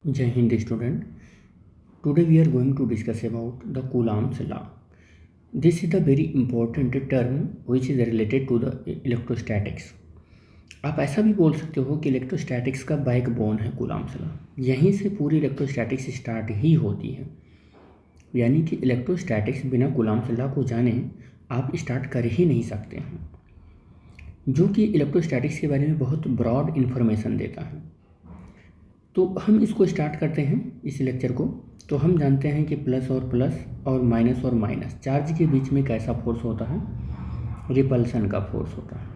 Jai Hind student. Today we are going to discuss about the Coulomb's law. This is the very important term which is related to the electrostatics. आप ऐसा भी बोल सकते हो कि electrostatics का backbone है कूलॉम्स लॉ। यहीं से पूरी इलेक्ट्रोस्टैटिक्स स्टार्ट ही होती है। यानी कि इलेक्ट्रोस्टैटिक्स बिना कूलॉम्स लॉ को जाने आप स्टार्ट कर ही नहीं सकते हैं, जो कि इलेक्ट्रोस्टैटिक्स के बारे में बहुत ब्रॉड इन्फॉर्मेशन देता है। तो हम इसको स्टार्ट करते हैं इस लेक्चर को। तो हम जानते हैं कि प्लस और माइनस चार्ज के बीच में कैसा फोर्स होता है, रिपल्सन का फोर्स होता है।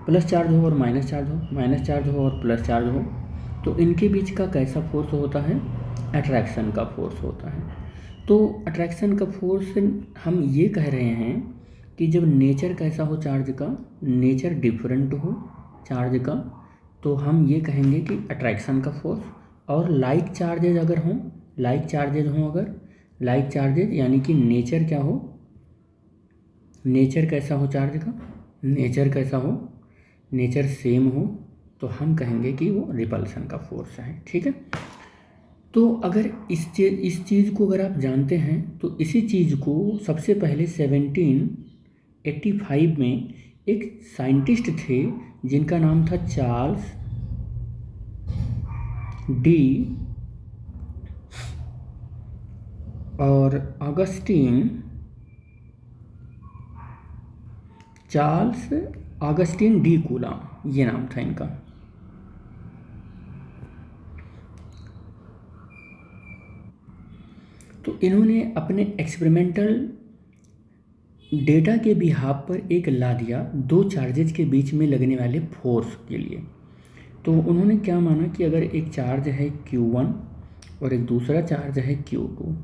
प्लस चार्ज हो और माइनस चार्ज हो और प्लस चार्ज हो, तो इनके बीच का कैसा फोर्स होता है, अट्रैक्शन का फोर्स होता है। तो अट्रैक्शन का फोर्स हम ये कह रहे हैं कि जब नेचर कैसा हो चार्ज का, नेचर डिफरेंट हो चार्ज का, तो हम ये कहेंगे कि अट्रैक्शन का फोर्स। और लाइक चार्जेज अगर हों, लाइक चार्जेज यानी कि नेचर क्या हो, नेचर कैसा हो चार्ज का, नेचर सेम हो, तो हम कहेंगे कि वो रिपल्सन का फोर्स है। ठीक है। तो अगर इस चीज़ को अगर आप जानते हैं तो इसी चीज़ को सबसे पहले 1785 में एक साइंटिस्ट थे जिनका नाम था चार्ल्स डी और चार्ल्स ऑगस्टीन डी कूलॉम, ये नाम था इनका। तो इन्होंने अपने एक्सपेरिमेंटल डेटा के बिहाफ पर एक ला दिया दो चार्जेज के बीच में लगने वाले फोर्स के लिए। तो उन्होंने क्या माना कि अगर एक चार्ज है Q1 और एक दूसरा चार्ज है Q2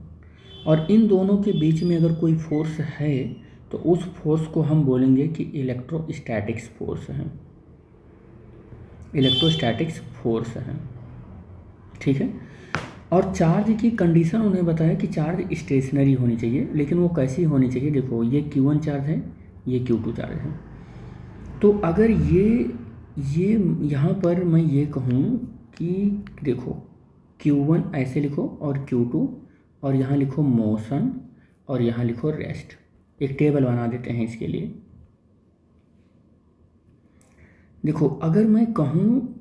और इन दोनों के बीच में अगर कोई फोर्स है तो उस फोर्स को हम बोलेंगे कि इलेक्ट्रोस्टैटिक्स फोर्स है। ठीक है। और चार्ज की कंडीशन उन्हें बताया कि चार्ज स्टेशनरी होनी चाहिए, लेकिन वो कैसी होनी चाहिए। देखो, ये Q1 चार्ज है, ये Q2 चार्ज है। तो अगर ये यहाँ पर मैं ये कहूँ कि देखो Q1 ऐसे लिखो और Q2 और यहाँ लिखो मोशन और यहाँ लिखो रेस्ट। एक टेबल बना देते हैं इसके लिए। देखो, अगर मैं कहूँ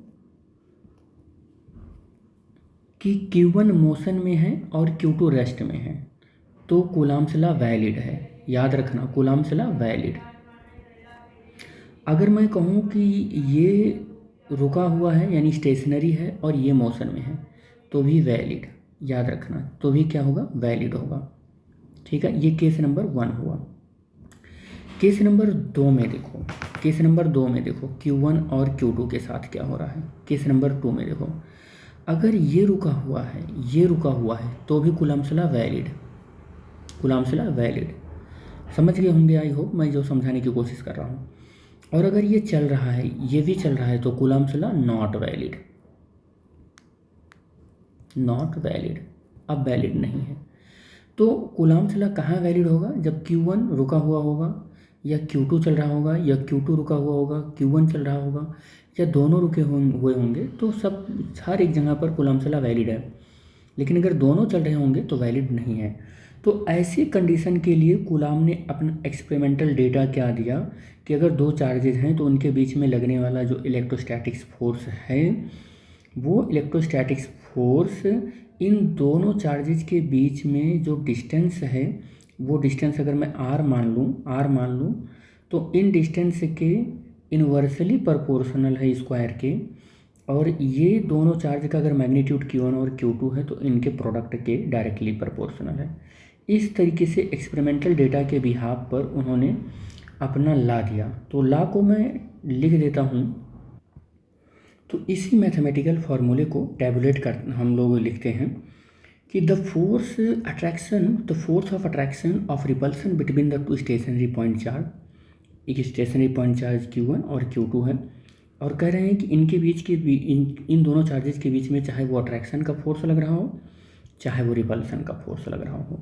कि Q1 मोशन में है और Q2 रेस्ट में है, तो कूलॉम्स लॉ वैलिड है। याद रखना, कूलॉम्स लॉ वैलिड। अगर मैं कहूँ कि ये रुका हुआ है यानी स्टेशनरी है और ये मोशन में है, तो भी वैलिड। याद रखना, तो भी क्या होगा, वैलिड होगा। ठीक है। ये केस नंबर 1 हुआ। केस नंबर 2 में देखो Q1 और Q2 के साथ क्या हो रहा है। केस नंबर 2 में देखो, अगर ये रुका हुआ है तो भी कूलॉम्स लॉ वैलिड। समझ गए होंगे, आई होप, मैं जो समझाने की कोशिश कर रहा हूँ। और अगर ये चल रहा है, ये भी चल रहा है, तो कूलॉम्स लॉ नॉट वैलिड, अब वैलिड नहीं है। तो कूलॉम्स लॉ कहाँ वैलिड होगा, जब Q1 रुका हुआ होगा या Q2 चल रहा होगा या Q2 रुका हुआ होगा, Q1 चल रहा होगा या दोनों रुके हुए होंगे, तो सब हर एक जगह पर कूलॉम्स लॉ वैलिड है। लेकिन अगर दोनों चल रहे होंगे तो वैलिड नहीं है। तो ऐसी कंडीशन के लिए कूलॉम ने अपना एक्सपेरिमेंटल डेटा क्या दिया कि अगर दो चार्जेज हैं तो उनके बीच में लगने वाला जो इलेक्ट्रोस्टैटिक्स फोर्स है, वो इलेक्ट्रोस्टैटिक्स फोर्स इन दोनों चार्जेज के बीच में जो डिस्टेंस है, वो डिस्टेंस अगर मैं r मान लूँ, तो इन डिस्टेंस के इन्वर्सली प्रोपोर्शनल है स्क्वायर के। और ये दोनों चार्ज का अगर मैग्नीट्यूड Q1 और Q2 है तो इनके प्रोडक्ट के डायरेक्टली प्रोपोर्शनल है। इस तरीके से एक्सपेरिमेंटल डेटा के बिहाफ पर उन्होंने अपना ला दिया। तो ला को मैं लिख देता हूँ। तो इसी मैथमेटिकल फार्मूले को टैबुलेट कर हम लोग लिखते हैं कि the force of attraction of repulsion between the two stationary point charge, एक स्टेशनरी पॉइंट चार्ज Q1 और Q2 है, और कह रहे हैं कि इनके बीच के इन दोनों चार्जेस के बीच में चाहे वो अट्रैक्शन का फोर्स लग रहा हो, चाहे वो रिपल्सन का फोर्स लग रहा हो,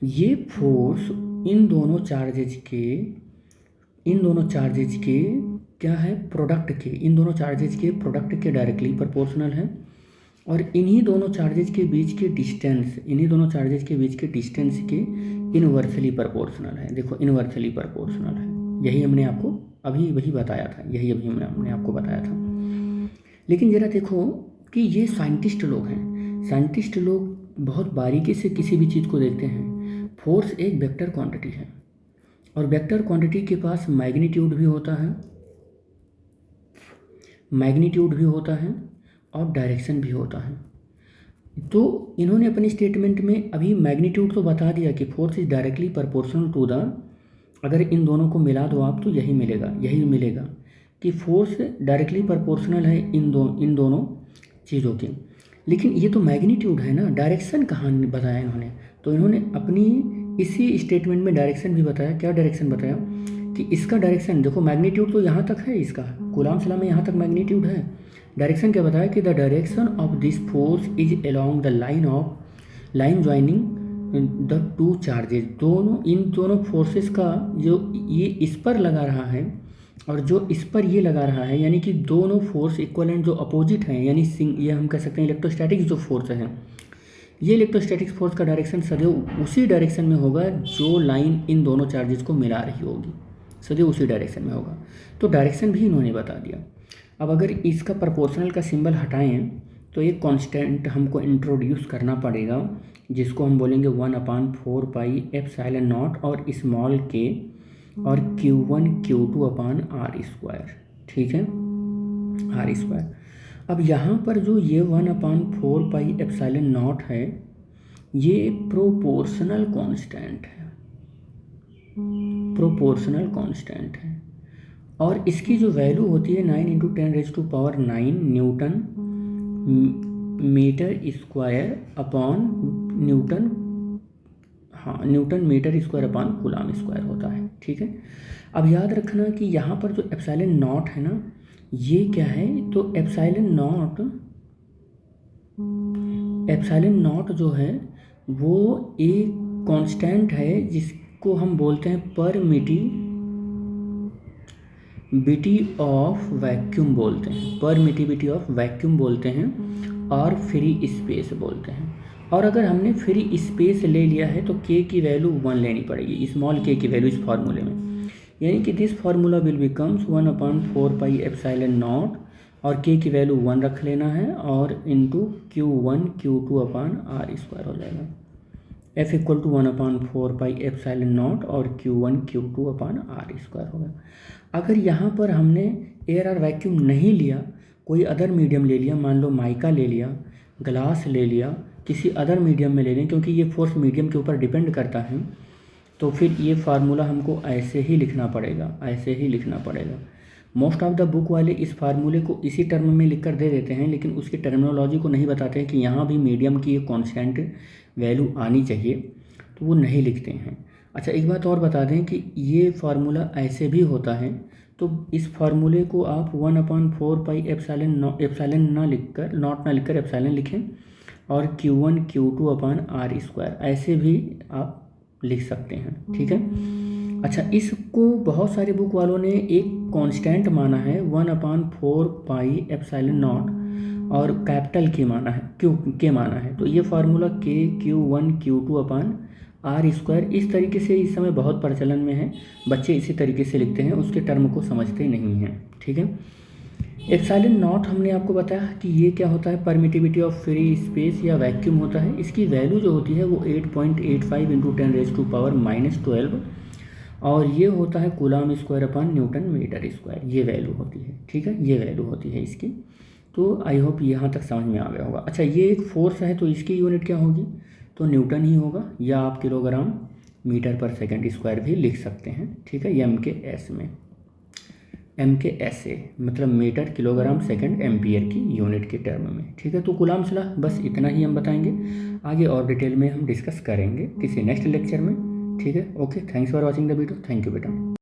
ये फोर्स इन दोनों चार्जेज के क्या है, प्रोडक्ट के, इन दोनों चार्जेज के प्रोडक्ट के डायरेक्टली प्रोपोर्शनल है। और इन्हीं दोनों चार्जेज के बीच के डिस्टेंस के इनवर्सली प्रोपोर्शनल है। देखो इनवर्सली प्रोपोर्शनल है, यही हमने आपको अभी वही बताया था, यही अभी हमने आपको बताया था। लेकिन ज़रा देखो कि ये साइंटिस्ट लोग हैं, साइंटिस्ट लोग बहुत बारीकी से किसी भी चीज़ को देखते हैं। फोर्स एक वेक्टर क्वांटिटी है और वेक्टर क्वांटिटी के पास मैग्नीट्यूड भी होता है और डायरेक्शन भी होता है। तो इन्होंने अपने स्टेटमेंट में अभी मैग्नीट्यूड तो बता दिया कि force is directly proportional to the, अगर इन दोनों को मिला दो आप तो यही मिलेगा कि फोर्स डायरेक्टली प्रोपोर्शनल है इन दोनों चीज़ों के। लेकिन ये तो मैग्नीट्यूड है ना, डायरेक्शन कहाँ बताया इन्होंने? तो इन्होंने अपनी इसी स्टेटमेंट में डायरेक्शन भी बताया। क्या डायरेक्शन बताया कि इसका डायरेक्शन देखो, मैग्नीट्यूड तो यहाँ तक है, इसका कूलाम्ब लॉ में यहाँ तक मैग्नीट्यूड है। डायरेक्शन क्या बताया कि the direction of this force is along the line joining the two charges. इन दोनों फोर्सेस का जो ये इस पर लगा रहा है और जो इस पर ये लगा रहा है, यानी कि दोनों फोर्स इक्वलेंट जो अपोजिट हैं, यानी ये हम कह सकते हैं इलेक्ट्रोस्टैटिक जो फोर्स है, ये इलेक्ट्रोस्टैटिक फोर्स का डायरेक्शन सदैव उसी डायरेक्शन में होगा जो लाइन इन दोनों चार्जेस को मिला रही होगी, सदैव उसी डायरेक्शन में होगा। तो डायरेक्शन भी इन्होंने बता दिया। अब अगर इसका प्रोपोर्शनल का सिंबल हटाएं तो एक कांस्टेंट हमको इंट्रोड्यूस करना पड़ेगा जिसको हम बोलेंगे 1/4πε0 और स्मॉल के और Q1 Q2/r², ठीक है, r²। अब यहाँ पर जो ये 1/4πε0 है, ये प्रोपोर्शनल कांस्टेंट है और इसकी जो वैल्यू होती है 9 × 10⁹ न्यूटन मीटर² होता है, ठीक है। अब याद रखना कि यहाँ पर जो एप्सिलॉन नॉट है ना, ये क्या है, तो एप्सिलॉन नॉट जो है वो एक कांस्टेंट है जिसको हम बोलते हैं परमिटिविटी ऑफ वैक्यूम बोलते हैं और फ्री स्पेस बोलते हैं। और अगर हमने फ्री स्पेस ले लिया है तो k की वैल्यू 1 लेनी पड़ेगी, स्मॉल k की वैल्यू इस फार्मूले में, यानी कि दिस फार्मूला विल बिकम्स 1/4πε0 और k की वैल्यू 1 रख लेना है और इंटू Q1 Q2/r² हो जाएगा। F = 1/4πε0 और Q1 Q2/r² होगा। अगर यहाँ पर हमने एयर और वैक्यूम नहीं लिया, कोई अदर मीडियम ले लिया, मान लो माइका ले लिया, ग्लास ले लिया, किसी अदर मीडियम में ले लें, क्योंकि ये फोर्स मीडियम के ऊपर डिपेंड करता है, तो फिर ये फार्मूला हमको ऐसे ही लिखना पड़ेगा। मोस्ट ऑफ द बुक वाले इस फार्मूले को इसी टर्म में लिख कर दे देते हैं, लेकिन उसकी टर्मिनोलॉजी को नहीं बताते हैं कि यहाँ भी मीडियम की एक कॉन्स्टेंट वैल्यू आनी चाहिए, तो वो नहीं लिखते हैं। अच्छा, एक बात और बता दें कि ये फार्मूला ऐसे भी होता है, तो इस फार्मूले को आप 1/4πε नॉट ना लिखकर एप्सिलॉन लिखें और Q1 Q2/r² ऐसे भी आप लिख सकते हैं, ठीक है। अच्छा, इसको बहुत सारे बुक वालों ने एक कांस्टेंट माना है 1/4πε0 और कैपिटल के माना है, तो ये फार्मूला Q1 Q2/r² इस तरीके से इस समय बहुत प्रचलन में है। बच्चे इसी तरीके से लिखते हैं, उसके टर्म को समझते नहीं हैं, ठीक है। एप्सिलॉन नॉट हमने आपको बताया कि ये क्या होता है, परमिटिविटी ऑफ फ्री स्पेस या वैक्यूम होता है। इसकी वैल्यू जो होती है वो 8.85 × 10⁻⁻12 और ये होता है कूलाम्ब²/न्यूटन मीटर², ये वैल्यू होती है, ठीक है, ये वैल्यू होती है इसकी। तो आई होप यहाँ तक समझ में आ गया होगा। अच्छा, ये एक फोर्स है तो इसकी यूनिट क्या होगी, तो न्यूटन ही होगा, या आप किलोग्राम मीटर/सेकंड² भी लिख सकते हैं, ठीक है, MKS मतलब मीटर किलोग्राम सेकंड एम्पियर की यूनिट के टर्म में, ठीक है। तो कूलाम्ब लॉ बस इतना ही हम बताएंगे, आगे और डिटेल में हम डिस्कस करेंगे किसी नेक्स्ट लेक्चर में, ठीक है। Okay, thanks for watching the video, thank you बेटा।